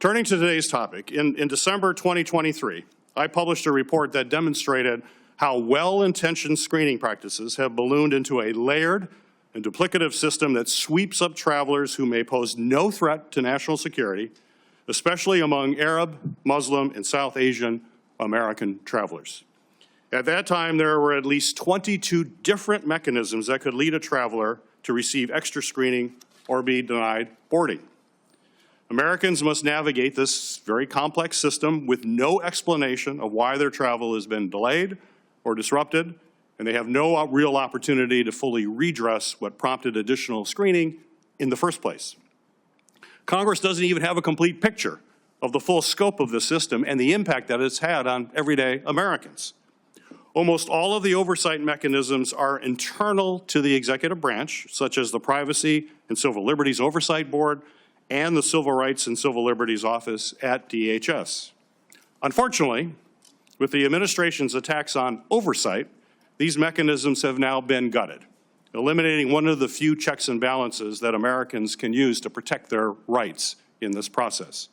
Turning to today's topic, in December 2023, I published a report that demonstrated how well-intentioned screening practices have ballooned into a layered and duplicative system that sweeps up travelers who may pose no threat to national security, especially among Arab, Muslim, and South Asian American travelers. At that time, there were at least 22 different mechanisms that could lead a traveler to receive extra screening or be denied boarding. Americans must navigate this very complex system with no explanation of why their travel has been delayed or disrupted, and they have no real opportunity to fully redress what prompted additional screening in the first place. Congress doesn't even have a complete picture of the full scope of the system and the impact that it's had on everyday Americans. Almost all of the oversight mechanisms are internal to the executive branch, such as the Privacy and Civil Liberties Oversight Board and the Civil Rights and Civil Liberties Office at DHS. Unfortunately, with the administration's attacks on oversight, these mechanisms have now been gutted, eliminating one of the few checks and balances that Americans can use to protect their rights in this process.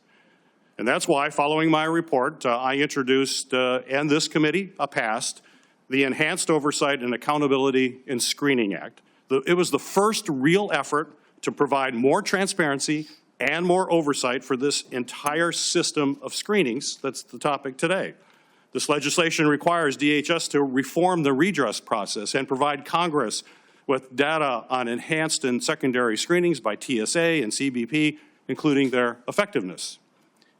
And that's why, following my report, I introduced, and this committee passed, the Enhanced Oversight and Accountability in Screening Act. It was the first real effort to provide more transparency and more oversight for this entire system of screenings. That's the topic today. This legislation requires DHS to reform the redress process and provide Congress with data on enhanced and secondary screenings by TSA and CBP, including their effectiveness.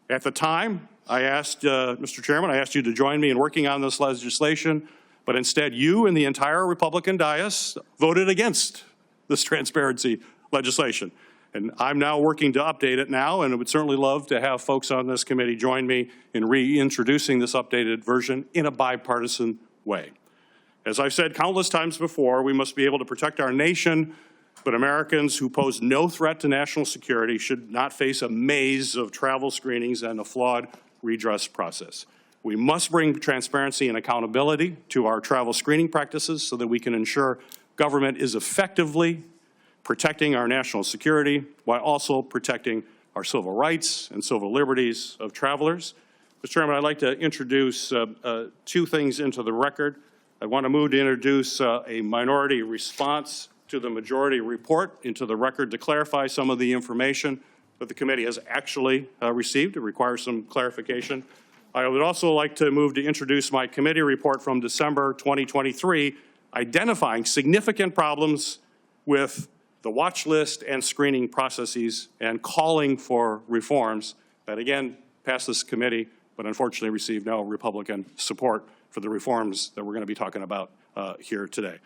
At the time, I asked, Mr. Chairman, I asked you to join me in working on this legislation, but instead you and the entire Republican dais voted against this transparency legislation. And I'm now working to update it now, and I would certainly love to have folks on this committee join me in reintroducing this updated version in a bipartisan way. As I've said countless times before, we must be able to protect our nation, but Americans who pose no threat to national security should not face a maze of travel screenings and a flawed redress process. We must bring transparency and accountability to our travel screening practices so that we can ensure government is effectively protecting our national security while also protecting our civil rights and civil liberties of travelers. Mr. Chairman, I'd like to introduce two things into the record. I want to move to introduce a minority response to the majority report into the record to clarify some of the information that the committee has actually received. It requires some clarification. I would also like to move to introduce my committee report from December 2023, identifying significant problems with the watch list and screening processes and calling for reforms that, again, passed this committee, but unfortunately received no Republican support for the reforms that we're going to be talking about here today.